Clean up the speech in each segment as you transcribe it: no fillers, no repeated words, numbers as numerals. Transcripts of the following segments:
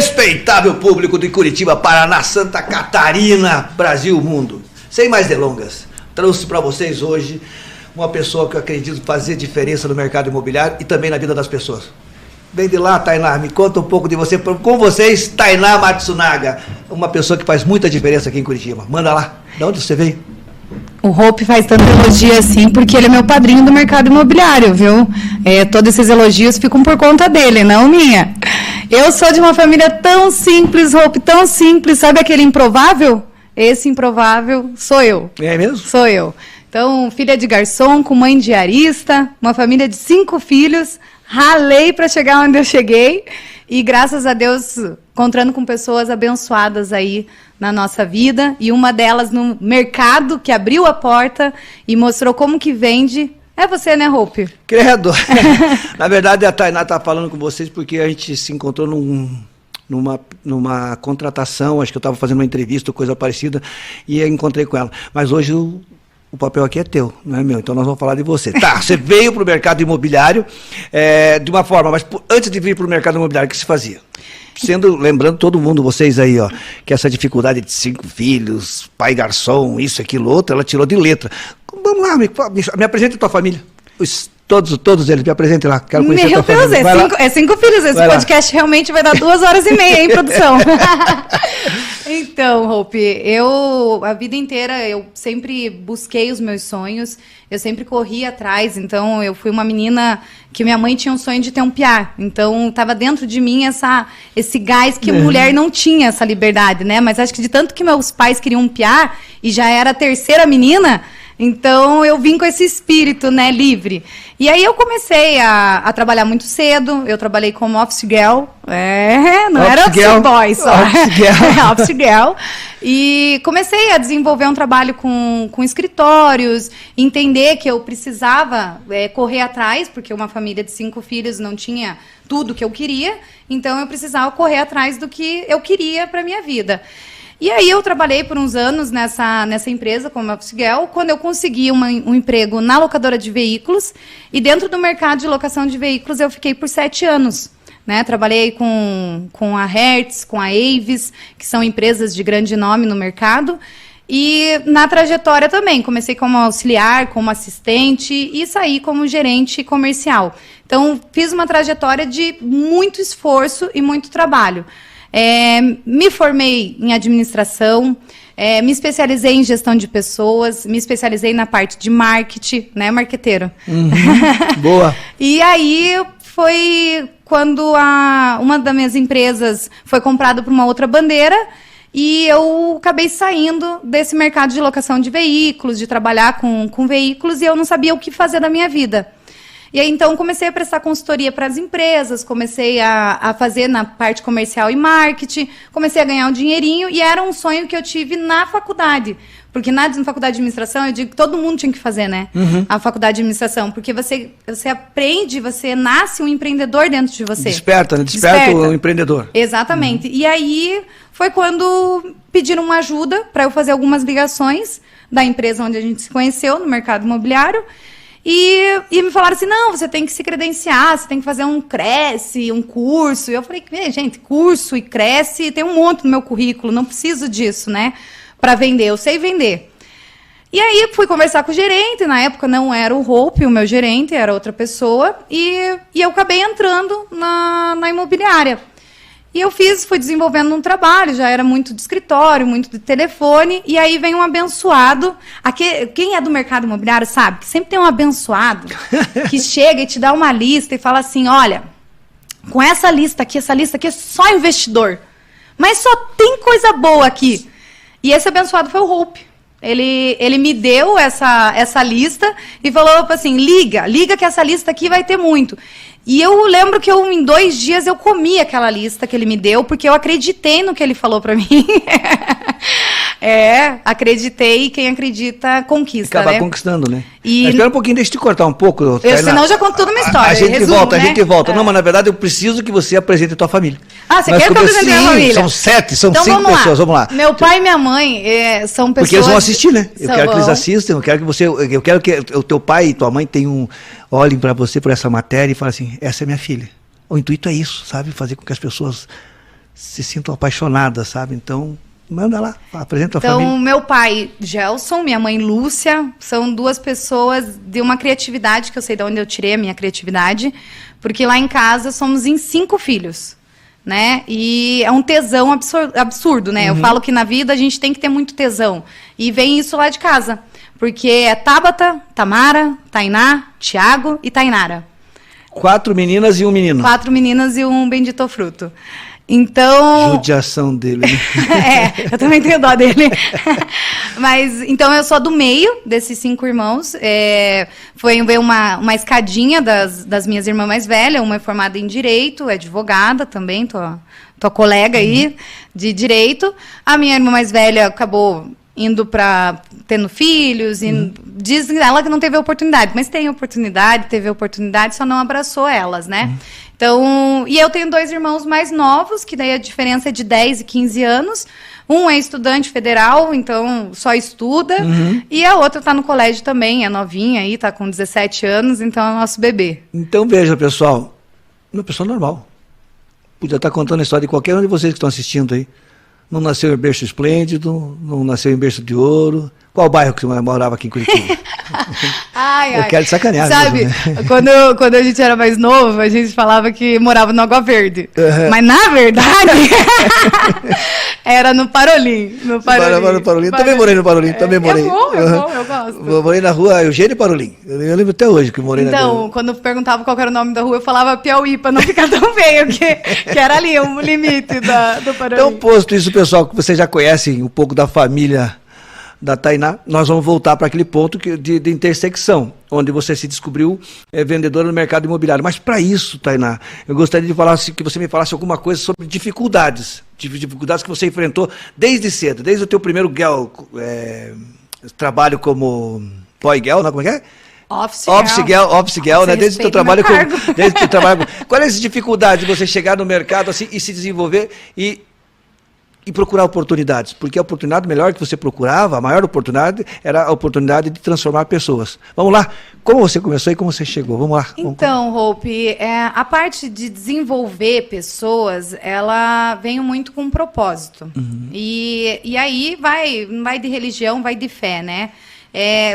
Respeitável público de Curitiba, Paraná, Santa Catarina, Brasil, mundo. Sem mais delongas, trouxe para vocês hoje uma pessoa que eu acredito fazer diferença no mercado imobiliário e também na vida das pessoas. Vem de lá, Tainá, me conta um pouco de você. Com vocês, Tainá Matsunaga, uma pessoa que faz muita diferença aqui em Curitiba. Manda lá, de onde você veio? O Hope faz tanto elogio assim, porque ele é meu padrinho do mercado imobiliário, viu? Todos esses elogios ficam por conta dele, não minha. Eu sou de uma família tão simples, Hope, tão simples. Sabe aquele improvável? Esse improvável sou eu. É mesmo? Sou eu. Então, filha de garçom, com mãe diarista, uma família de 5 filhos. Ralei para chegar onde eu cheguei. E, graças a Deus, encontrando com pessoas abençoadas aí na nossa vida. E uma delas no mercado, que abriu a porta e mostrou como que vende. É você, né, Hope? Credo. Na verdade, a Tainá está falando com vocês porque a gente se encontrou numa contratação, acho que eu estava fazendo uma entrevista, coisa parecida, e eu encontrei com ela. Mas hoje o papel aqui é teu, não é meu, então nós vamos falar de você. Tá, você veio para o mercado imobiliário de uma forma, mas antes de vir para o mercado imobiliário, o que se fazia? Lembrando todo mundo, vocês aí, ó, que essa dificuldade de 5 filhos, pai garçom, isso, aquilo, outro, ela tirou de letra. Vamos lá, me apresenta a tua família. Todos eles, me apresentem lá, quero conhecer a tua família. Meu Deus, é 5 filhos, esse podcast realmente vai dar 2 horas e meia, hein, produção? Então, Hope, a vida inteira, eu sempre busquei os meus sonhos, eu sempre corri atrás, então eu fui uma menina que minha mãe tinha um sonho de ter um piá, então estava dentro de mim esse gás que mulher não tinha essa liberdade, né? Mas acho que de tanto que meus pais queriam um piá, e já era a 3ª menina, então eu vim com esse espírito, né, livre. E aí eu comecei a trabalhar muito cedo, eu trabalhei como office girl, não era office boy só, office girl, e comecei a desenvolver um trabalho com escritórios, entender que eu precisava correr atrás, porque uma família de 5 filhos não tinha tudo que eu queria, então eu precisava correr atrás do que eu queria para a minha vida. E aí eu trabalhei por uns anos nessa empresa como office girl, quando eu consegui um emprego na locadora de veículos, e dentro do mercado de locação de veículos eu fiquei por 7 anos. Né? Trabalhei com a Hertz, com a Avis, que são empresas de grande nome no mercado, e na trajetória também, comecei como auxiliar, como assistente e saí como gerente comercial. Então, fiz uma trajetória de muito esforço e muito trabalho. Me formei em administração, me especializei em gestão de pessoas, me especializei na parte de marketing, né, marqueteiro? Boa! E aí foi quando uma das minhas empresas foi comprada por uma outra bandeira e eu acabei saindo desse mercado de locação de veículos, de trabalhar com veículos, e eu não sabia o que fazer da minha vida. E aí, então, comecei a prestar consultoria para as empresas, comecei a fazer na parte comercial e marketing, comecei a ganhar um dinheirinho, e era um sonho que eu tive na faculdade. Porque na faculdade de administração, eu digo que todo mundo tinha que fazer, né? A faculdade de administração. Porque você aprende, você nasce um empreendedor dentro de você. Desperta, né? Desperta o empreendedor. Exatamente. E aí, foi quando pediram uma ajuda para eu fazer algumas ligações da empresa onde a gente se conheceu, no mercado imobiliário. E me falaram assim, não, você tem que se credenciar, você tem que fazer um Cresce, um curso. E eu falei, gente, curso e Cresce, tem um monte no meu currículo, não preciso disso, né, para vender, eu sei vender. E aí fui conversar com o gerente, na época não era o Hope, o meu gerente, era outra pessoa, e eu acabei entrando na imobiliária. E eu fui desenvolvendo um trabalho, já era muito de escritório, muito de telefone, e aí vem um abençoado. Quem é do mercado imobiliário sabe que sempre tem um abençoado que chega e te dá uma lista e fala assim, olha, com essa lista aqui é só investidor, mas só tem coisa boa aqui. E esse abençoado foi o Hope. Ele me deu essa lista e falou assim, liga que essa lista aqui vai ter muito. E eu lembro que em 2 dias eu comi aquela lista que ele me deu, porque eu acreditei no que ele falou para mim. Acreditei, e quem acredita conquista, acaba né? Conquistando, né? Espera um pouquinho, deixa eu te cortar um pouco. Senão eu já conto toda uma história. A gente volta. Não, mas na verdade eu preciso que você apresente a tua família. Você quer que eu apresente a minha família? São 7, são 5 pessoas, vamos lá. Meu pai e minha mãe são pessoas... Porque eles vão assistir, né? Eu quero que eles assistam, eu quero que o teu pai e tua mãe olhem para você por essa matéria e falem assim, essa é minha filha. O intuito é isso, sabe? Fazer com que as pessoas se sintam apaixonadas, sabe? Então, manda lá, apresenta a família. Então, meu pai, Gelson, minha mãe, Lúcia, são duas pessoas de uma criatividade, que eu sei de onde eu tirei a minha criatividade, porque lá em casa somos em 5 filhos, né? E é um tesão absurdo, né? Eu falo que na vida a gente tem que ter muito tesão. E vem isso lá de casa, porque é Tabata, Tamara, Tainá, Tiago e Tainara. 4 meninas e um menino. 4 meninas e um bendito fruto. Então... Judiação dele, né? Eu também tenho dó dele. Mas, então, eu sou do meio desses 5 irmãos. Veio uma escadinha das minhas irmãs mais velhas. Uma é formada em Direito, é advogada também, tua colega aí de Direito. A minha irmã mais velha acabou indo para tendo filhos, e diz ela que não teve oportunidade, mas teve oportunidade, só não abraçou elas, né? Então, e eu tenho 2 irmãos mais novos, que daí a diferença é de 10 e 15 anos. Um é estudante federal, então só estuda, e a outra está no colégio também, é novinha aí, está com 17 anos, então é o nosso bebê. Então veja, pessoal, uma pessoa normal. Podia estar contando a história de qualquer um de vocês que estão assistindo aí. Não nasceu em berço esplêndido, não nasceu em berço de ouro. Qual bairro que você morava aqui em Curitiba? Eu quero te sacanear. Sabe, mesmo, né? quando a gente era mais novo, a gente falava que morava no Água Verde. Mas, na verdade, era no Parolim. No Parolim. Também morei no Parolim, também morei. É bom, eu gosto. Morei na rua Eugênio Parolim. Eu lembro até hoje que morei na rua. Então, quando perguntava qual era o nome da rua, eu falava Piauí, para não ficar tão feio, que era ali o limite do Parolim. Então, posto isso, pessoal, que vocês já conhecem um pouco da família da Tainá, nós vamos voltar para aquele ponto de intersecção, onde você se descobriu vendedora no mercado imobiliário. Mas para isso, Tainá, eu gostaria de falar, que você me falasse alguma coisa sobre dificuldades que você enfrentou desde cedo, desde o teu primeiro trabalho como boy girl, não, como é que é? Office girl, né? Desde o teu trabalho quais as dificuldades de você chegar no mercado assim e se desenvolver e procurar oportunidades, porque a oportunidade melhor que você procurava, a maior oportunidade, era a oportunidade de transformar pessoas. Vamos lá, como você começou e como você chegou? Vamos lá. Então, Hope, a parte de desenvolver pessoas, ela vem muito com um propósito. E aí vai de religião, vai de fé, né?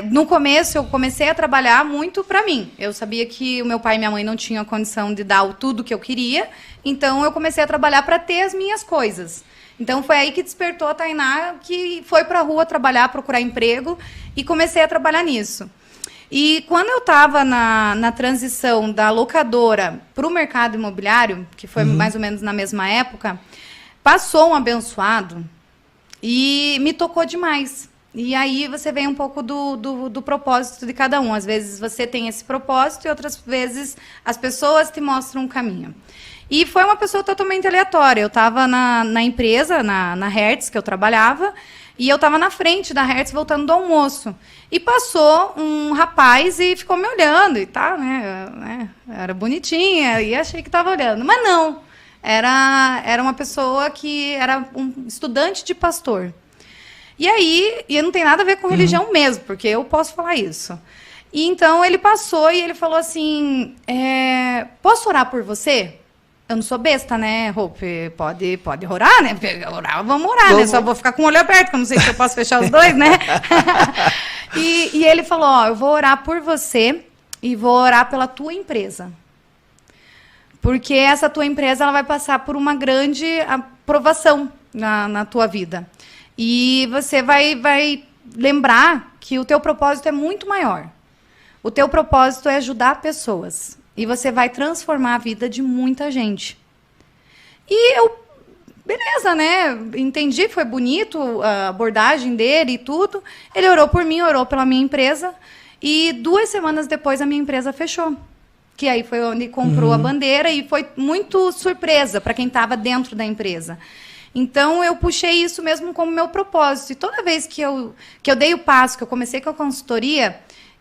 No começo, eu comecei a trabalhar muito para mim. Eu sabia que o meu pai e minha mãe não tinham condição de dar tudo que eu queria, então eu comecei a trabalhar para ter as minhas coisas. Então, foi aí que despertou a Tainá, que foi para a rua trabalhar, procurar emprego, e comecei a trabalhar nisso. E quando eu estava na transição da locadora para o mercado imobiliário, que foi mais ou menos na mesma época, passou um abençoado e me tocou demais. E aí você vê um pouco do propósito de cada um. Às vezes você tem esse propósito e outras vezes as pessoas te mostram um caminho. E foi uma pessoa totalmente aleatória. Eu estava na empresa, na Hertz, que eu trabalhava, e eu estava na frente da Hertz, voltando do almoço. E passou um rapaz e ficou me olhando, e tá, né? Era bonitinha, e achei que estava olhando. Mas não, era uma pessoa que era um estudante de pastor. E aí, não tem nada a ver com religião mesmo, porque eu posso falar isso. E então ele passou e ele falou assim, posso orar por você? Eu não sou besta, né, Hope? Pode orar, né? Orar, vamos orar, né? Só vou ficar com o olho aberto, que eu não sei se eu posso fechar os dois, né? E ele falou, eu vou orar por você e vou orar pela tua empresa. Porque essa tua empresa ela vai passar por uma grande aprovação na tua vida. E você vai lembrar que o teu propósito é muito maior. O teu propósito é ajudar pessoas. E você vai transformar a vida de muita gente. E eu, beleza, né? Entendi, foi bonito a abordagem dele e tudo. Ele orou por mim, orou pela minha empresa. E 2 semanas depois a minha empresa fechou. Que aí foi onde comprou a bandeira e foi muito surpresa para quem estava dentro da empresa. Então, eu puxei isso mesmo como meu propósito. E toda vez que eu dei o passo, que eu comecei com a consultoria,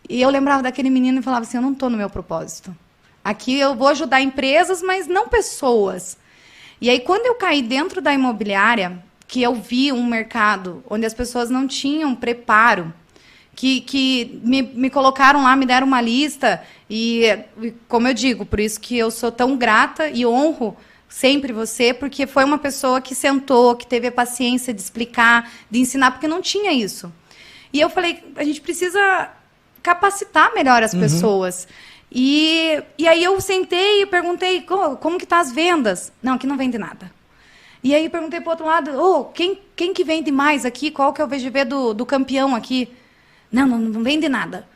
e eu lembrava daquele menino e falava assim, eu não estou no meu propósito. Aqui eu vou ajudar empresas, mas não pessoas. E aí, quando eu caí dentro da imobiliária, que eu vi um mercado onde as pessoas não tinham preparo, que me colocaram lá, me deram uma lista, e como eu digo, por isso que eu sou tão grata e honro sempre você, porque foi uma pessoa que sentou, que teve a paciência de explicar, de ensinar, porque não tinha isso. E eu falei, a gente precisa capacitar melhor as pessoas. E aí eu sentei e perguntei, como que tá as vendas? Não, aqui não vende nada. E aí perguntei para o outro lado, quem que vende mais aqui? Qual que é o VGV do campeão aqui? Não vende nada.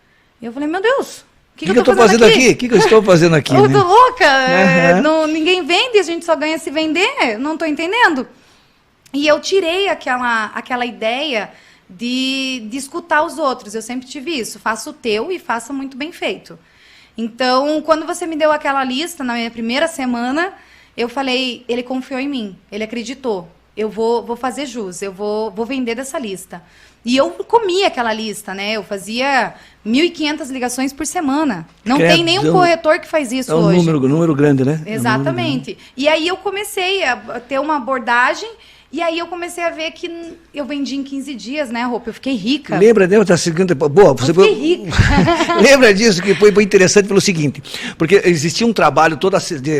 E eu falei, meu Deus, o que eu estou fazendo aqui? O que eu estou fazendo aqui? Eu tô louca, ninguém vende, a gente só ganha se vender, não estou entendendo. E eu tirei aquela ideia de escutar os outros, eu sempre tive isso, faça o teu e faça muito bem feito. Então, quando você me deu aquela lista, na minha primeira semana, eu falei, ele confiou em mim, ele acreditou, eu vou fazer jus, eu vou vender dessa lista. E eu comia aquela lista, né? Eu fazia 1.500 ligações por semana. Não tem nenhum corretor que faz isso hoje. É um número grande, né? Exatamente. E aí eu comecei a ter uma abordagem. E aí eu comecei a ver que eu vendi em 15 dias, né, Roupa? Eu fiquei rica. Lembra da segunda... Boa, você fiquei rica. Lembra disso, que foi interessante pelo seguinte, porque existia um trabalho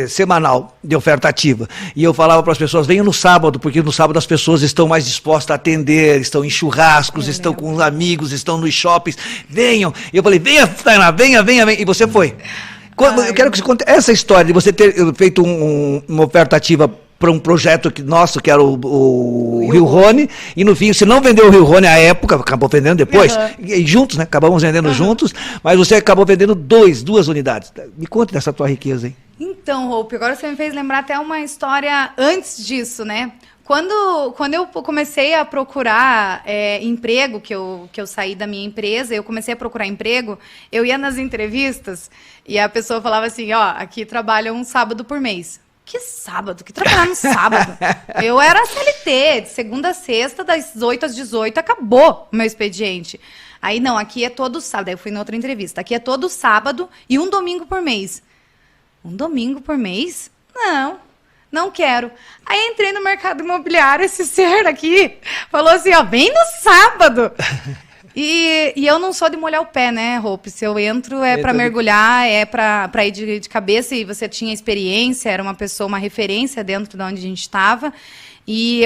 semanal de oferta ativa, e eu falava para as pessoas, venham no sábado, porque no sábado as pessoas estão mais dispostas a atender, estão em churrascos, estão com os amigos, estão nos shoppings, venham. E eu falei, venha, Tainá, venha, e você foi. Eu quero que você conte essa história de você ter feito uma oferta ativa para um projeto nosso, que era o Rio Rony, e no fim, você não vendeu o Rio Rony à época, acabou vendendo depois, e juntos, né? Acabamos vendendo juntos, mas você acabou vendendo duas unidades. Me conte dessa tua riqueza, hein? Então, Hope, agora você me fez lembrar até uma história antes disso, né? Quando eu comecei a procurar emprego, que eu saí da minha empresa, eu comecei a procurar emprego, eu ia nas entrevistas e a pessoa falava assim, aqui trabalha um sábado por mês. Que sábado? Que trabalhar no sábado? Eu era CLT, de segunda a sexta, das 8 às 18, acabou o meu expediente. Aí, não, aqui é todo sábado. Aí eu fui na outra entrevista. Aqui é todo sábado e um domingo por mês. Um domingo por mês? Não quero. Aí entrei no mercado imobiliário, esse ser aqui falou assim, vem no sábado. E eu não sou de molhar o pé, né, Hope? Se eu entro para mergulhar, para ir de cabeça, e você tinha experiência, era uma referência dentro de onde a gente estava. E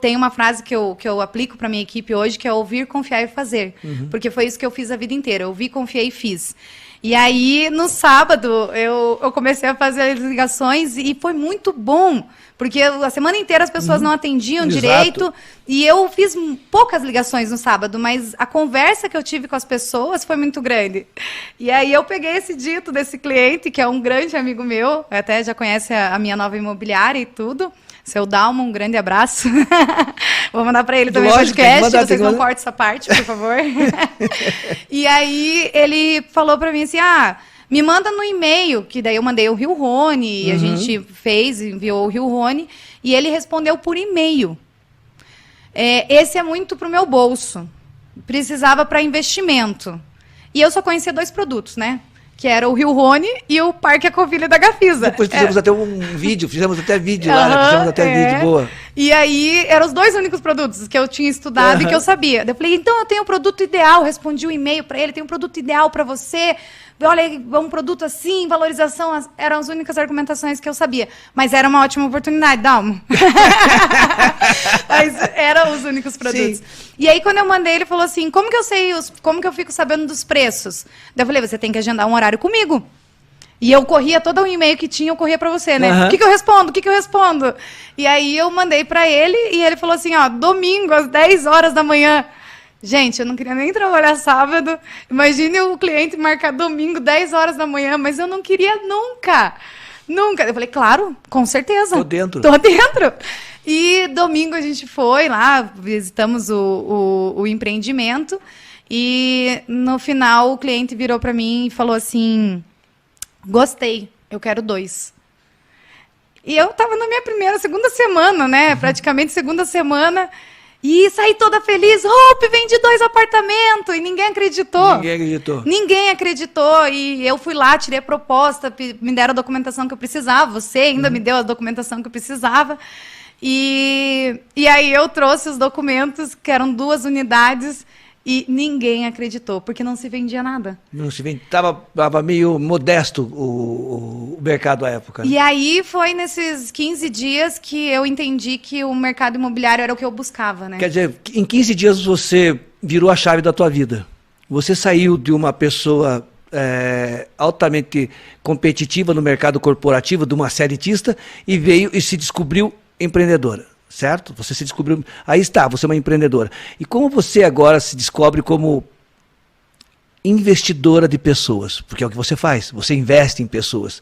tenho uma frase que eu aplico para minha equipe hoje, que é ouvir, confiar e fazer. Porque foi isso que eu fiz a vida inteira, ouvi, confiei e fiz. E aí, no sábado, eu comecei a fazer as ligações e foi muito bom, porque a semana inteira as pessoas não atendiam direito, e eu fiz poucas ligações no sábado, mas a conversa que eu tive com as pessoas foi muito grande. E aí eu peguei esse dito desse cliente, que é um grande amigo meu, até já conhece a minha nova imobiliária e tudo, seu Dalma, um grande abraço. Vou mandar para ele também o podcast, vocês não cortem essa parte, por favor. E aí ele falou para mim assim, me manda no e-mail, que daí eu mandei o Rio Rony, e a gente enviou o Rio Rony, e ele respondeu por e-mail. Esse é muito pro meu bolso. Precisava para investimento. E eu só conhecia 2 produtos, né? Que era o Rio Rony e o Parque Ecovilha da Gafisa. Depois fizemos até um vídeo, lá, né? Fizemos até vídeo, boa. E aí, eram os 2 únicos produtos que eu tinha estudado e que eu sabia. Eu falei, então eu tenho o produto ideal, respondi o e-mail para ele, tenho um produto ideal para você, olha, um produto assim, valorização, eram as únicas argumentações que eu sabia. Mas era uma ótima oportunidade, Dalmo. Mas eram os únicos produtos. Sim. E aí, quando eu mandei, ele falou assim, como que eu fico sabendo dos preços? Daí eu falei, você tem que agendar um horário comigo. E eu corria todo o e-mail que tinha, eu corria para você, né? O que eu respondo? E aí eu mandei para ele e ele falou assim, domingo às 10 horas da manhã. Gente, eu não queria nem trabalhar sábado. Imagine o cliente marcar domingo 10 horas da manhã, mas eu não queria nunca. Eu falei, claro, com certeza. Tô dentro. E domingo a gente foi lá, visitamos o empreendimento e no final o cliente virou para mim e falou assim, gostei, eu quero 2. E eu tava na minha segunda semana, né? Praticamente segunda semana. E saí toda feliz. Vendi 2 apartamentos. E ninguém acreditou. Ninguém acreditou. E eu fui lá, tirei a proposta, me deram a documentação que eu precisava. Você ainda me deu a documentação que eu precisava. E aí eu trouxe os documentos, que eram 2 unidades. E ninguém acreditou, porque não se vendia nada. Não se vendia, tava meio modesto o mercado à época. E aí foi nesses 15 dias que eu entendi que o mercado imobiliário era o que eu buscava, né? Quer dizer, em 15 dias você virou a chave da tua vida. Você saiu de uma pessoa altamente competitiva no mercado corporativo, de uma seletista, e veio e se descobriu empreendedora, certo? Você se descobriu... Aí está, você é uma empreendedora. E como você agora se descobre como investidora de pessoas? Porque é o que você faz, você investe em pessoas.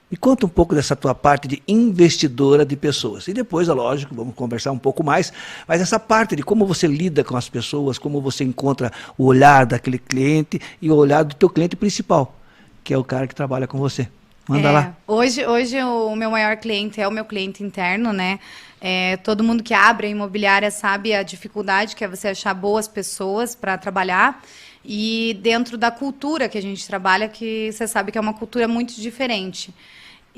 Me conta um pouco dessa tua parte de investidora de pessoas. E depois, é lógico, vamos conversar um pouco mais, mas essa parte de como você lida com as pessoas, como você encontra o olhar daquele cliente e o olhar do teu cliente principal, que é o cara que trabalha com você. Manda lá. Hoje o meu maior cliente é o meu cliente interno, né? Todo mundo que abre a imobiliária sabe a dificuldade que é você achar boas pessoas para trabalhar. E dentro da cultura que a gente trabalha, que você sabe que é uma cultura muito diferente.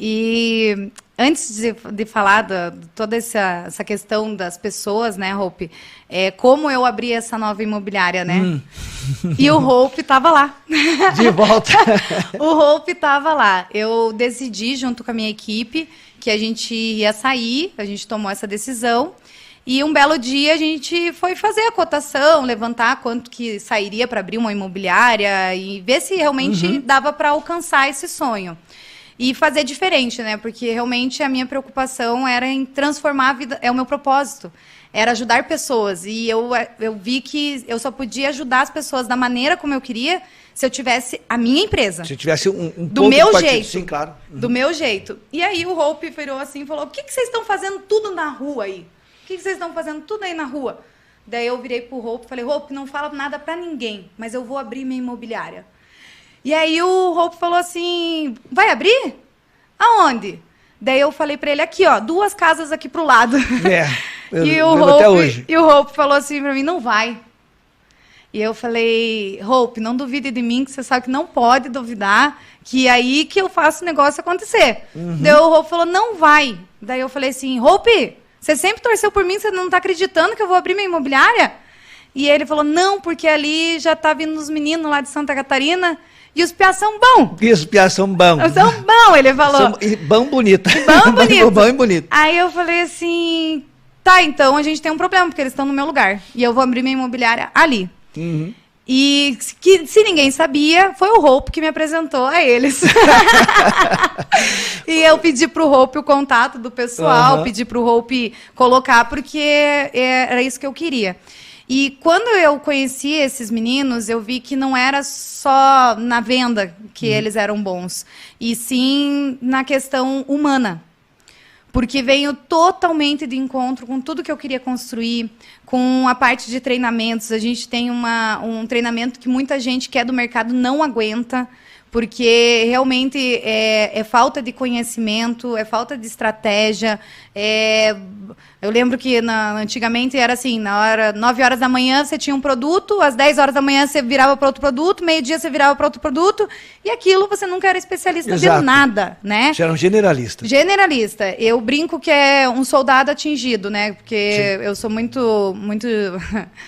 E antes de falar de toda essa questão das pessoas, né, Hope? Como eu abri essa nova imobiliária, né? E o Hope estava lá. De volta. O Hope estava lá. Eu decidi, junto com a minha equipe, que a gente ia sair, a gente tomou essa decisão. E um belo dia a gente foi fazer a cotação, levantar quanto que sairia para abrir uma imobiliária e ver se realmente dava para alcançar esse sonho. E fazer diferente, né? Porque realmente a minha preocupação era em transformar a vida, é o meu propósito, era ajudar pessoas. E eu vi que eu só podia ajudar as pessoas da maneira como eu queria se eu tivesse a minha empresa. Se tivesse um do meu jeito. Sim, claro. Do meu jeito. E aí o Hope virou assim e falou: o que vocês estão fazendo tudo na rua aí? O que vocês estão fazendo tudo aí na rua? Daí eu virei pro Hope e falei: Hope, não fala nada pra ninguém, mas eu vou abrir minha imobiliária. E aí o Hope falou assim: vai abrir? Aonde? Daí eu falei pra ele: aqui, ó, 2 casas aqui pro lado. Eu lembro até hoje. E o Hope falou assim pra mim: não vai. E eu falei: Hope, não duvide de mim, que você sabe que não pode duvidar, que é aí que eu faço o negócio acontecer. Daí o Hope falou: não vai. Daí eu falei assim: Hope, você sempre torceu por mim, você não tá acreditando que eu vou abrir minha imobiliária? E ele falou: não, porque ali já tá vindo os meninos lá de Santa Catarina e os piá são bons. E os piá são bons. São bons, ele falou. Bom bonito. Bom bonito. Bom e bonito. Aí eu falei assim: tá, então a gente tem um problema, porque eles estão no meu lugar. E eu vou abrir minha imobiliária ali. E se ninguém sabia, foi o Hope que me apresentou a eles. E eu pedi pro Hope o contato do pessoal, pedi pro Hope colocar, porque era isso que eu queria. E quando eu conheci esses meninos, eu vi que não era só na venda que eles eram bons, e sim na questão humana. Porque veio totalmente de encontro com tudo que eu queria construir, com a parte de treinamentos. A gente tem um treinamento que muita gente que é do mercado não aguenta, porque realmente é falta de conhecimento, é falta de estratégia. Eu lembro que antigamente era assim: 9 horas da manhã você tinha um produto, às 10 horas da manhã você virava para outro produto, meio-dia você virava para outro produto, e aquilo você nunca era especialista de nada, né? Você era um generalista. Generalista. Eu brinco que é um soldado atingido, né? Porque eu sou muito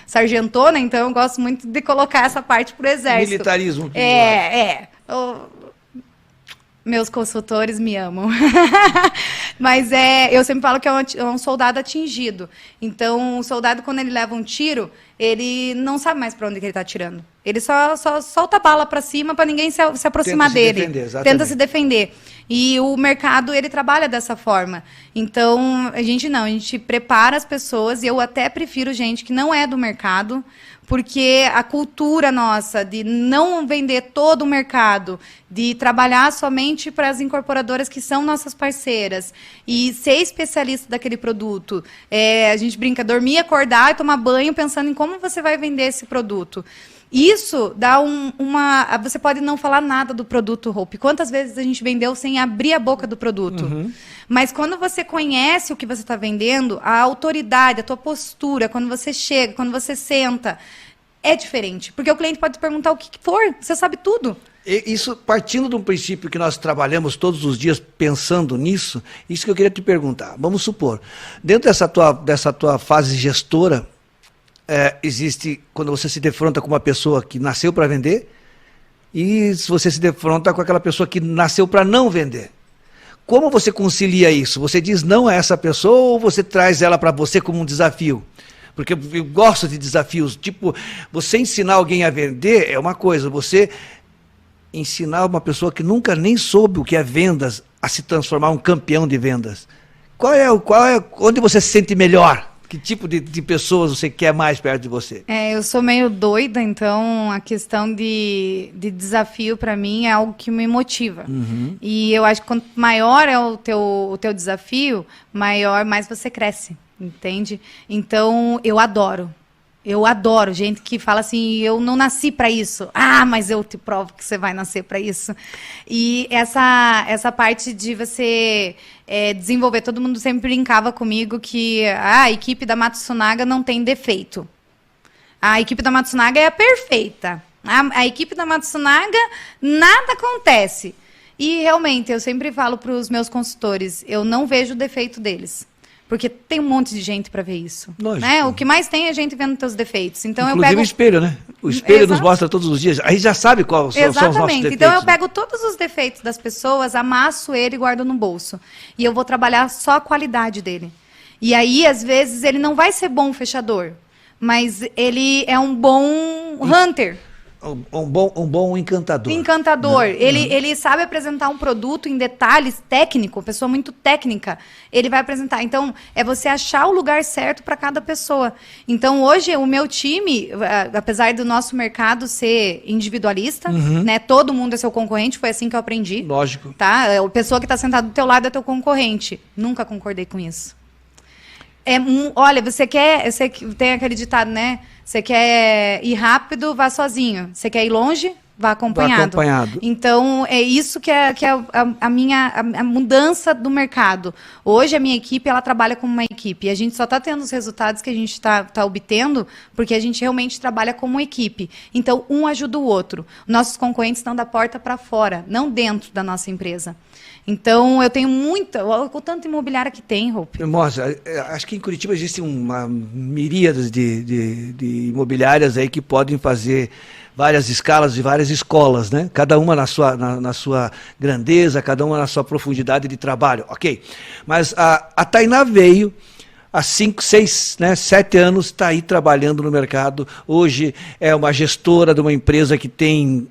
sargentona, então eu gosto muito de colocar essa parte pro exército. Militarismo. Meus consultores me amam. Mas eu sempre falo que é um soldado atingido. Então, o soldado, quando ele leva um tiro, ele não sabe mais para onde que ele está atirando. Ele só solta a bala para cima para ninguém se aproximar dele. Tenta se defender. E o mercado, ele trabalha dessa forma. Então, a gente prepara as pessoas, e eu até prefiro gente que não é do mercado, porque a cultura nossa de não vender todo o mercado, de trabalhar somente para as incorporadoras que são nossas parceiras e ser especialista daquele produto. A gente brinca, dormir, acordar e tomar banho pensando em como você vai vender esse produto. Isso dá Você pode não falar nada do produto, Hope. Quantas vezes a gente vendeu sem abrir a boca do produto? Mas quando você conhece o que você está vendendo, a autoridade, a tua postura, quando você chega, quando você senta, é diferente. Porque o cliente pode perguntar o que for, você sabe tudo. Isso, partindo de um princípio que nós trabalhamos todos os dias pensando nisso, isso que eu queria te perguntar. Vamos supor, dentro dessa tua fase gestora, existe quando você se defronta com uma pessoa que nasceu para vender e se você se defronta com aquela pessoa que nasceu para não vender. Como você concilia isso? Você diz não a essa pessoa ou você traz ela para você como um desafio? Porque eu gosto de desafios. Tipo, você ensinar alguém a vender é uma coisa, você ensinar uma pessoa que nunca nem soube o que é vendas a se transformar um campeão de vendas. Onde você se sente melhor? Que tipo de pessoas você quer mais perto de você? Eu sou meio doida, então a questão de desafio para mim é algo que me motiva. Uhum. E eu acho que quanto maior é o teu desafio, mais você cresce, entende? Então eu adoro gente que fala assim, eu não nasci para isso. Ah, mas eu te provo que você vai nascer para isso. E essa parte de você desenvolver, todo mundo sempre brincava comigo que a equipe da Matsunaga não tem defeito. A equipe da Matsunaga é a perfeita. A equipe da Matsunaga, nada acontece. E realmente, eu sempre falo para os meus consultores, eu não vejo o defeito deles. Porque tem um monte de gente para ver isso. Né? O que mais tem é gente vendo teus defeitos. Então, inclusive o espelho, né? O espelho nos mostra todos os dias. Aí já sabe quais são os nossos defeitos. Então, eu pego todos os defeitos das pessoas, amasso ele e guardo no bolso. E eu vou trabalhar só a qualidade dele. E aí, às vezes, ele não vai ser bom fechador. Mas ele é um bom hunter. Um bom encantador. Encantador. Ele sabe apresentar um produto em detalhes técnico, pessoa muito técnica. Ele vai apresentar. Então, é você achar o lugar certo para cada pessoa. Então, hoje, o meu time, apesar do nosso mercado ser individualista, né? Todo mundo é seu concorrente, foi assim que eu aprendi. Lógico. Tá? A pessoa que está sentada do teu lado é teu concorrente. Nunca concordei com isso. Olha, você tem aquele ditado, né? Você quer ir rápido, vá sozinho. Você quer ir longe, vá acompanhado. Vá acompanhado. Então, é isso que é a mudança do mercado. Hoje, a minha equipe, ela trabalha como uma equipe. E a gente só está tendo os resultados que a gente está obtendo porque a gente realmente trabalha como equipe. Então, um ajuda o outro. Nossos concorrentes estão da porta para fora, não dentro da nossa empresa. Então, eu tenho o tanto imobiliária que tem, Hope. Nossa, acho que em Curitiba existe uma miríade de imobiliárias aí que podem fazer várias escalas e várias escolas, né? Cada uma na sua grandeza, cada uma na sua profundidade de trabalho, ok? Mas a Tainá veio há 5, 6, 7 anos, está aí trabalhando no mercado. Hoje é uma gestora de uma empresa que tem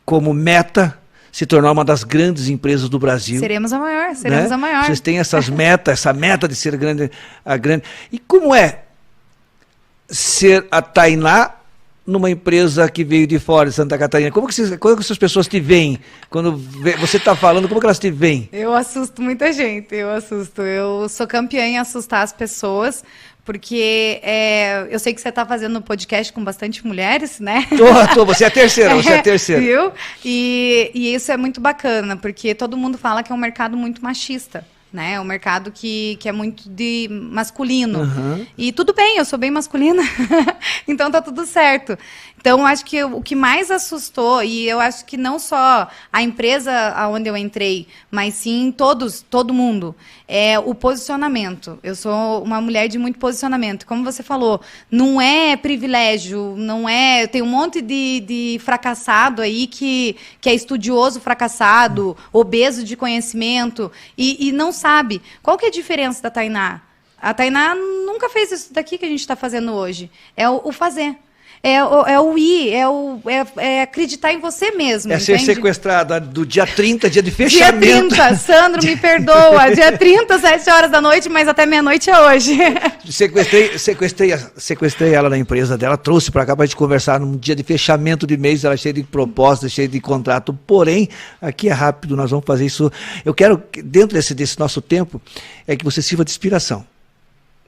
como meta se tornar uma das grandes empresas do Brasil. Seremos a maior, seremos a maior. Vocês têm essa meta de ser grande. E como é ser a Tainá numa empresa que veio de fora, de Santa Catarina? Como que essas pessoas te veem? Quando você está falando, como que elas te veem? Eu assusto muita gente, Eu sou campeã em assustar as pessoas, porque eu sei que você está fazendo um podcast com bastante mulheres, né? Tô, você é a terceira, Viu? E isso é muito bacana, porque todo mundo fala que é um mercado muito machista. Né? É um mercado que é muito de masculino. Uhum. E tudo bem, eu sou bem masculina. Então tá tudo certo. Então, acho que o que mais assustou, e eu acho que não só a empresa onde eu entrei, mas sim todo mundo, é o posicionamento. Eu sou uma mulher de muito posicionamento. Como você falou, não é privilégio, não é... Tem um monte de fracassado aí que é estudioso fracassado, obeso de conhecimento, e não sabe. Qual que é a diferença da Tainá? A Tainá nunca fez isso daqui que a gente está fazendo hoje. É o fazer. É o ir, é acreditar em você mesmo. É ser sequestrada do dia 30, dia de fechamento. Dia 30, Sandro, me perdoa. Dia 30, 7 horas da noite, mas até meia-noite é hoje. Sequestrei ela na empresa dela, trouxe para cá para a gente conversar num dia de fechamento de mês, ela cheia de propostas, cheia de contrato. Porém, aqui é rápido, nós vamos fazer isso. Eu quero, dentro desse nosso tempo, é que você sirva de inspiração.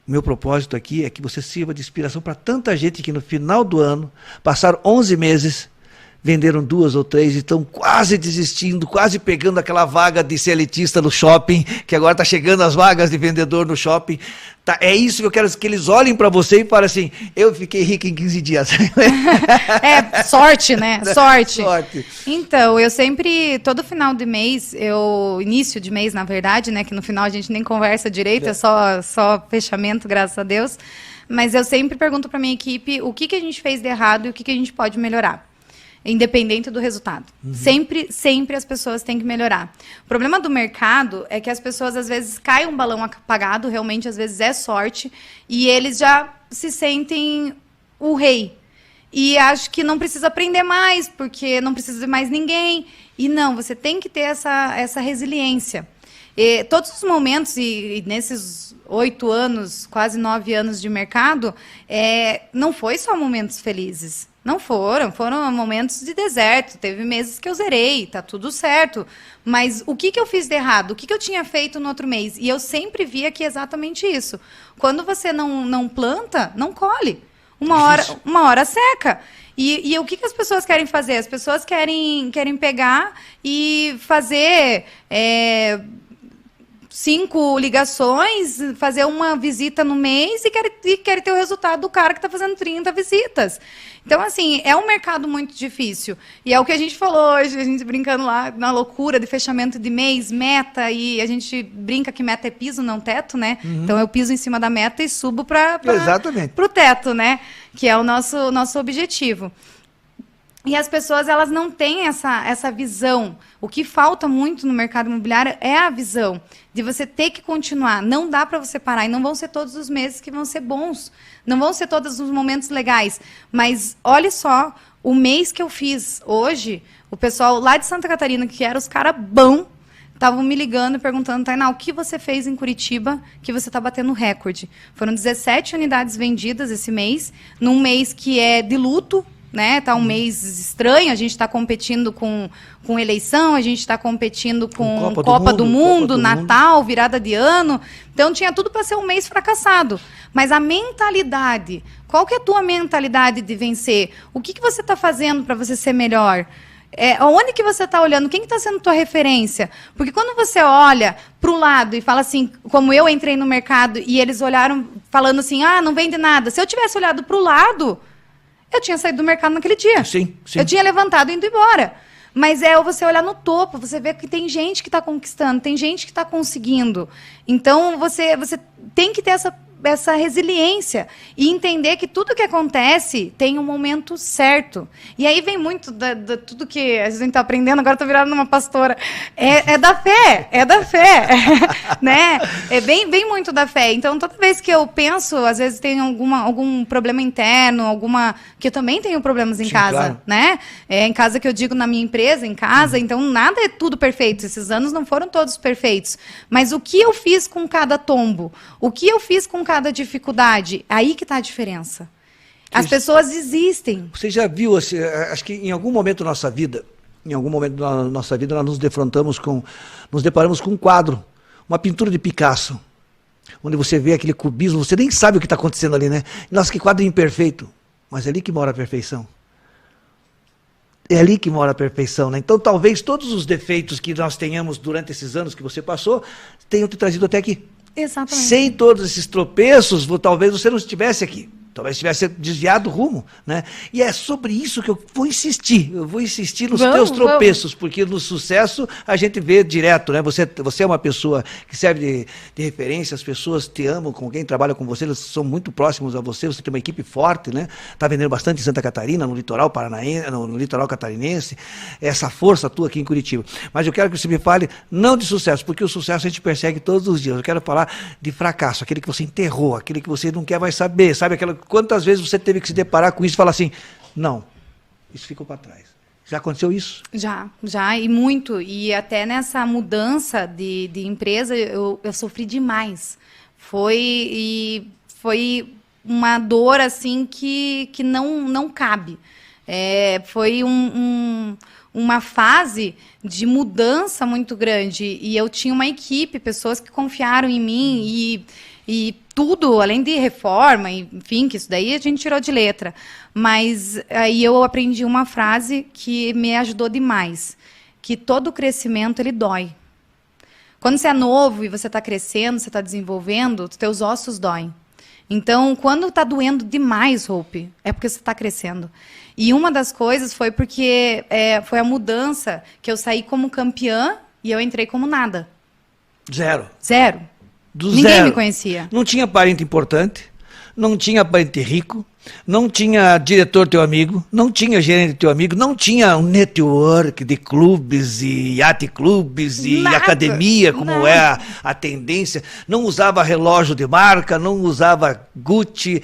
Meu propósito aqui é que você sirva de inspiração para tanta gente que no final do ano passaram 11 meses, venderam 2 ou 3 e estão quase desistindo, quase pegando aquela vaga de seletista no shopping, que agora está chegando as vagas de vendedor no shopping. Tá, é isso que eu quero que eles olhem para você e falem assim, eu fiquei rico em 15 dias. Sorte, né? Sorte. Então, eu sempre, todo final de mês, início de mês, na verdade, né? Que no final a gente nem conversa direito, é só fechamento, graças a Deus. Mas eu sempre pergunto para minha equipe o que a gente fez de errado e o que a gente pode melhorar. Independente do resultado. Sempre as pessoas têm que melhorar. O problema do mercado é que as pessoas, às vezes, caem um balão apagado, realmente, às vezes, é sorte, e eles já se sentem o rei. E acho que não precisa aprender mais, porque não precisa de mais ninguém. E não, você tem que ter essa resiliência. E todos os momentos, e nesses 8 anos, quase 9 anos de mercado, não foi só momentos felizes. Não foram momentos de deserto. Teve meses que eu zerei, tá tudo certo. Mas o que eu fiz de errado? O que eu tinha feito no outro mês? E eu sempre via que exatamente isso. Quando você não planta, não colhe. Uma hora seca. E o que as pessoas querem fazer? As pessoas querem pegar e fazer 5 ligações, fazer uma visita no mês e querem ter o resultado do cara que está fazendo 30 visitas. Então, assim, é um mercado muito difícil. E é o que a gente falou hoje, a gente brincando lá na loucura de fechamento de mês, meta, e a gente brinca que meta é piso, não teto, né? Então, eu piso em cima da meta e subo para o teto, né? Que é o nosso objetivo. E as pessoas, elas não têm essa visão. O que falta muito no mercado imobiliário é a visão de você ter que continuar. Não dá para você parar. E não vão ser todos os meses que vão ser bons. Não vão ser todos os momentos legais. Mas olha só, o mês que eu fiz hoje, o pessoal lá de Santa Catarina, que eram os caras bons, estavam me ligando e perguntando, Tainá, o que você fez em Curitiba que você está batendo recorde? Foram 17 unidades vendidas esse mês, num mês que é de luto, né? Tá um mês estranho, a gente está competindo com eleição, a gente está competindo com Copa do Mundo, Natal, virada de ano. Então tinha tudo para ser um mês fracassado. Mas a mentalidade, qual que é a tua mentalidade de vencer? O que você está fazendo para você ser melhor? Onde que você está olhando? Quem está sendo tua referência? Porque quando você olha para o lado e fala assim, como eu entrei no mercado e eles olharam falando assim, não vende nada. Se eu tivesse olhado para o lado, eu tinha saído do mercado naquele dia. Sim. Eu tinha levantado e ido embora. Mas você olhar no topo, você vê que tem gente que está conquistando, tem gente que está conseguindo. Então, você tem que ter essa resiliência e entender que tudo que acontece tem um momento certo. E aí vem muito tudo que a gente está aprendendo, agora estou virando uma pastora. É da fé, né? Vem muito da fé. Então, toda vez que eu penso, às vezes tem algum problema interno, que eu também tenho problemas em casa, claro. Né? Em casa que eu digo na minha empresa, em casa, então nada é tudo perfeito. Esses anos não foram todos perfeitos. Mas o que eu fiz com cada tombo? O que eu fiz com cada dificuldade? Aí que está a diferença. As pessoas desistem. Você já viu, assim, acho que em algum momento da nossa vida, nós nos deparamos com um quadro, uma pintura de Picasso, onde você vê aquele cubismo, você nem sabe o que está acontecendo ali, né? Nossa, que quadro imperfeito. Mas é ali que mora a perfeição. É ali que mora a perfeição, né? Então, talvez todos os defeitos que nós tenhamos durante esses anos que você passou, tenham te trazido até aqui. Exatamente. Sem todos esses tropeços, talvez você não estivesse aqui. Talvez tivesse desviado o rumo, né? E é sobre isso que eu vou insistir. Eu vou insistir nos teus tropeços, porque no sucesso a gente vê direto, né? Você é uma pessoa que serve de referência, as pessoas te amam, com quem trabalha com você, eles são muito próximos a você tem uma equipe forte, né? Está vendendo bastante em Santa Catarina, no litoral paranaense, no litoral catarinense, essa força tua aqui em Curitiba. Mas eu quero que você me fale, não de sucesso, porque o sucesso a gente persegue todos os dias. Eu quero falar de fracasso, aquele que você enterrou, aquele que você não quer mais saber, sabe? Quantas vezes você teve que se deparar com isso e falar assim, não, isso ficou para trás. Já aconteceu isso? Já, e muito. E até nessa mudança de empresa, eu sofri demais. Foi uma dor, assim, que não cabe. Foi uma fase de mudança muito grande. E eu tinha uma equipe, pessoas que confiaram em mim e tudo, além de reforma, enfim, que isso daí a gente tirou de letra. Mas aí eu aprendi uma frase que me ajudou demais, que todo crescimento, ele dói. Quando você é novo e você está crescendo, você está desenvolvendo, os teus ossos doem. Então, quando está doendo demais, Hope, é porque você está crescendo. E uma das coisas foi porque foi a mudança que eu saí como campeã e eu entrei como nada. Zero. Ninguém me conhecia. Não tinha parente importante, não tinha parente rico, não tinha diretor teu amigo, não tinha gerente teu amigo, não tinha um network de clubes e yacht clubes e Nada, academia, como nada. é a tendência, não usava relógio de marca, não usava Gucci.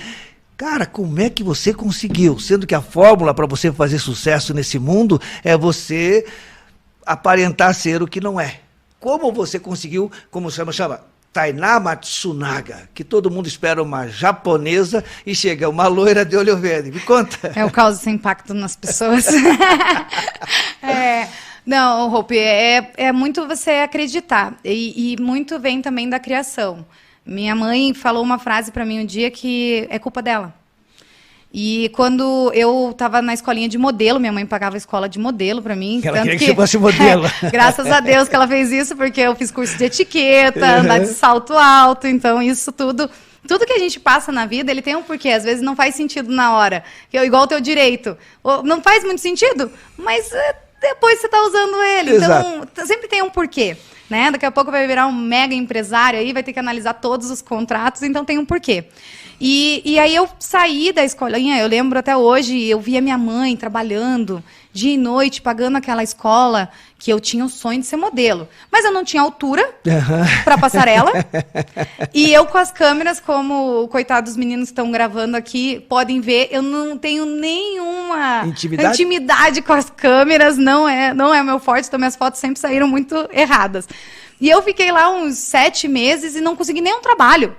Cara, como é que você conseguiu? Sendo que a fórmula para você fazer sucesso nesse mundo é você aparentar ser o que não é. Como você conseguiu, como chama? Tainá Matsunaga, que todo mundo espera uma japonesa e chega uma loira de olho verde. Me conta. É o causa impacto nas pessoas. Não, Hope, é muito você acreditar. E muito vem também da criação. Minha mãe falou uma frase para mim um dia que é culpa dela. E quando eu estava na escolinha de modelo, minha mãe pagava a escola de modelo para mim. Ela queria que você fosse modelo. Graças a Deus que ela fez isso, porque eu fiz curso de etiqueta, andar de salto alto, então isso tudo que a gente passa na vida, ele tem um porquê. Às vezes não faz sentido na hora. Igual o teu direito. Não faz muito sentido, mas depois você está usando ele. Exato. Então, sempre tem um porquê. Né? Daqui a pouco vai virar um mega empresário aí, vai ter que analisar todos os contratos, então tem um porquê. E aí eu saí da escolinha, eu lembro até hoje, eu via minha mãe trabalhando dia e noite, pagando aquela escola, que eu tinha o sonho de ser modelo. Mas eu não tinha altura para passarela. E eu com as câmeras, como coitados meninos que estão gravando aqui, podem ver, eu não tenho nenhuma intimidade com as câmeras, não é meu forte, então minhas fotos sempre saíram muito erradas. E eu fiquei lá uns 7 meses e não consegui nenhum trabalho.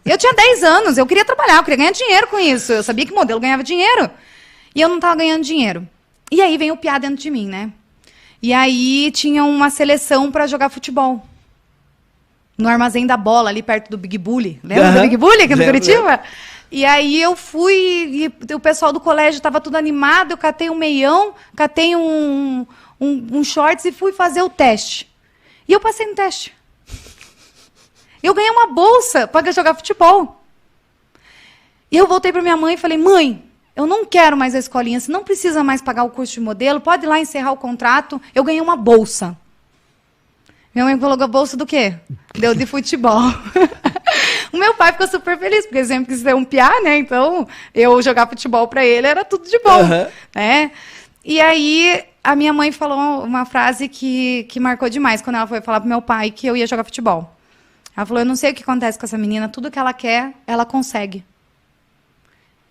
Eu tinha 10 anos, eu queria trabalhar, eu queria ganhar dinheiro com isso. Eu sabia que modelo ganhava dinheiro. E eu não estava ganhando dinheiro. E aí vem o piá dentro de mim, né? E aí tinha uma seleção para jogar futebol. No Armazém da Bola, ali perto do Big Bully. Lembra do Big Bully aqui no Curitiba? E aí eu fui, e o pessoal do colégio estava tudo animado, eu catei um meião, catei um shorts e fui fazer o teste. E eu passei no teste. Eu ganhei uma bolsa para jogar futebol. E eu voltei para minha mãe e falei, mãe, eu não quero mais a escolinha, você não precisa mais pagar o curso de modelo, pode ir lá encerrar o contrato, eu ganhei uma bolsa. Minha mãe falou, a bolsa do quê? Deu de futebol. O meu pai ficou super feliz, porque ele sempre quis ter um piá, né? Então, eu jogar futebol para ele era tudo de bom. Né? E aí, a minha mãe falou uma frase que marcou demais, quando ela foi falar pro meu pai que eu ia jogar futebol. Ela falou, eu não sei o que acontece com essa menina, tudo que ela quer, ela consegue.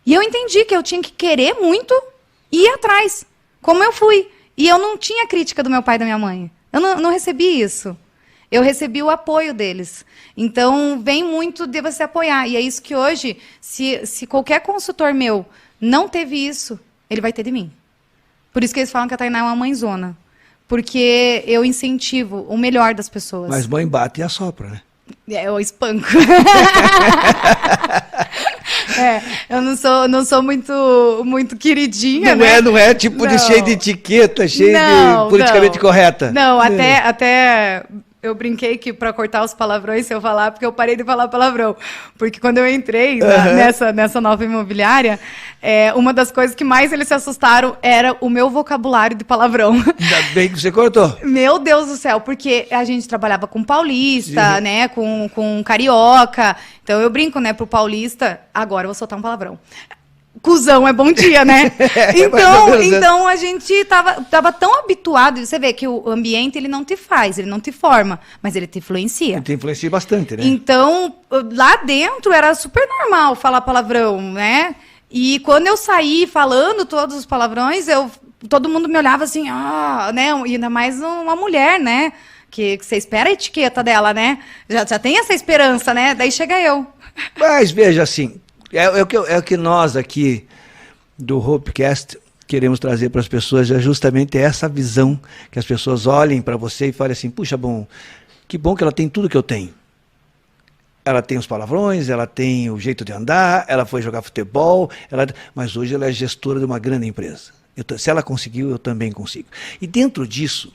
E eu entendi que eu tinha que querer muito e ir atrás, como eu fui. E eu não tinha crítica do meu pai e da minha mãe. Eu não recebi isso. Eu recebi o apoio deles. Então, vem muito de você apoiar. E é isso que hoje, se qualquer consultor meu não teve isso, ele vai ter de mim. Por isso que eles falam que a Tainá é uma mãezona. Porque eu incentivo o melhor das pessoas. Mas mãe bate e assopra, né? Eu espanco. Eu não sou muito queridinha, né? Não é tipo de cheio de etiqueta, cheio de politicamente correta. Não, até eu brinquei que para cortar os palavrões, se eu falar, porque eu parei de falar palavrão. Porque quando eu entrei nessa nova imobiliária, uma das coisas que mais eles se assustaram era o meu vocabulário de palavrão. Ainda bem que você cortou. Meu Deus do céu, porque a gente trabalhava com paulista, né, com carioca. Então eu brinco, né, pro paulista, agora eu vou soltar um palavrão. Cusão é bom dia, né? Então a gente tava tão habituado. Você vê que o ambiente ele não te faz, ele não te forma, mas ele te influencia. Ele te influencia bastante, né? Então, lá dentro era super normal falar palavrão, né? E quando eu saí falando todos os palavrões, todo mundo me olhava assim, né? E ainda mais uma mulher, né? Que você espera a etiqueta dela, né? Já tem essa esperança, né? Daí chega eu. Mas veja assim. É o que nós aqui do Hopecast queremos trazer para as pessoas, é justamente essa visão, que as pessoas olhem para você e falem assim, puxa, que bom que ela tem tudo que eu tenho. Ela tem os palavrões, ela tem o jeito de andar, ela foi jogar futebol, mas hoje ela é gestora de uma grande empresa. Se ela conseguiu, eu também consigo. E dentro disso,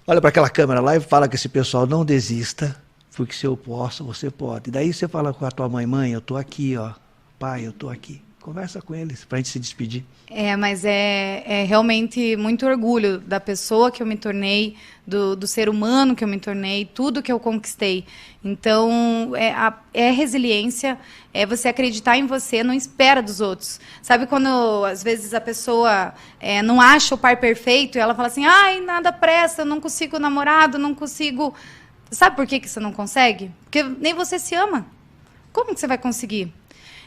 olha para aquela câmera lá e fala que esse pessoal não desista, porque se eu posso, você pode. E daí você fala com a tua mãe, eu tô aqui, ó. Pai, eu tô aqui. Conversa com eles para a gente se despedir. Mas é realmente muito orgulho da pessoa que eu me tornei, do ser humano que eu me tornei, tudo que eu conquistei. Então, é resiliência, é você acreditar em você, não espera dos outros. Sabe quando, às vezes, a pessoa não acha o par perfeito e ela fala assim, ai, nada presta, eu não consigo namorado, não consigo... Sabe por que você não consegue? Porque nem você se ama. Como que você vai conseguir?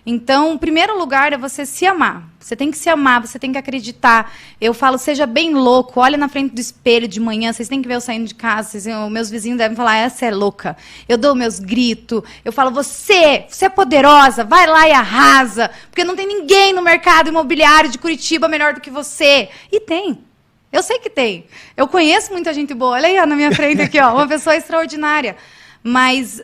Então, o primeiro lugar é você se amar. Você tem que se amar, você tem que acreditar. Eu falo, seja bem louco, olha na frente do espelho de manhã, vocês têm que ver eu saindo de casa, meus vizinhos devem falar, essa é louca. Eu dou meus gritos, eu falo, você é poderosa, vai lá e arrasa, porque não tem ninguém no mercado imobiliário de Curitiba melhor do que você. E tem. Eu sei que tem. Eu conheço muita gente boa. Olha aí, ó, na minha frente aqui, ó, uma pessoa extraordinária. Mas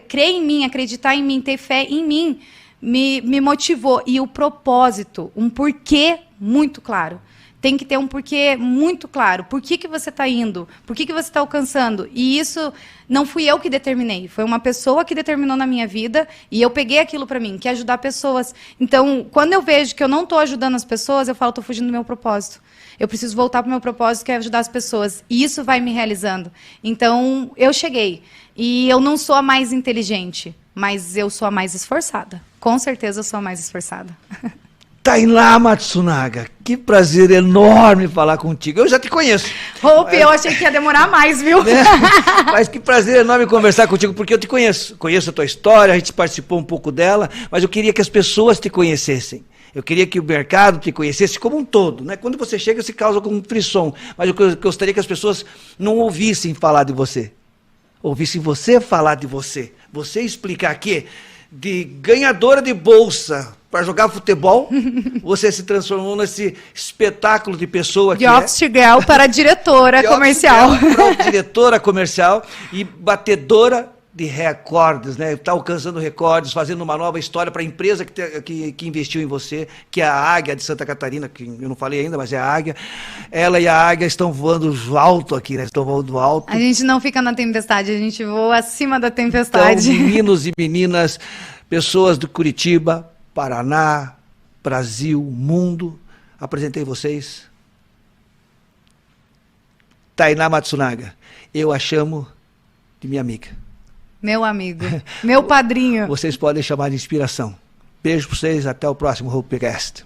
crer em mim, acreditar em mim, ter fé em mim, me motivou. E o propósito, um porquê muito claro. Tem que ter um porquê muito claro. Por que você está indo? Por que você está alcançando? E isso não fui eu que determinei. Foi uma pessoa que determinou na minha vida e eu peguei aquilo para mim, que é ajudar pessoas. Então, quando eu vejo que eu não estou ajudando as pessoas, eu falo, estou fugindo do meu propósito. Eu preciso voltar para o meu propósito, que é ajudar as pessoas. E isso vai me realizando. Então, eu cheguei. E eu não sou a mais inteligente, mas eu sou a mais esforçada. Com certeza eu sou a mais esforçada. Tainá Matsunaga, que prazer enorme falar contigo. Eu já te conheço. Hope, eu achei que ia demorar mais, viu? Né? Mas que prazer enorme conversar contigo, porque eu te conheço. Conheço a tua história, a gente participou um pouco dela, mas eu queria que as pessoas te conhecessem. Eu queria que o mercado te conhecesse como um todo, né? Quando você chega, se causa como um frisson. Mas eu gostaria que as pessoas não ouvissem falar de você. Ouvissem você falar de você. Você explicar que de ganhadora de bolsa para jogar futebol, você se transformou nesse espetáculo de pessoa que de office girl para diretora comercial. Para diretora comercial e batedora de recordes, né? Está alcançando recordes, fazendo uma nova história para a empresa que investiu em você, que é a Águia de Santa Catarina, que eu não falei ainda, mas é a Águia. Ela e a Águia estão voando alto aqui, né? Estão voando alto. A gente não fica na tempestade, a gente voa acima da tempestade. Então, meninos e meninas, pessoas de Curitiba, Paraná, Brasil, mundo, apresentei vocês. Tainá Matsunaga, eu a chamo de minha amiga. Meu amigo, meu padrinho. Vocês podem chamar de inspiração. Beijo para vocês, até o próximo Hopecast.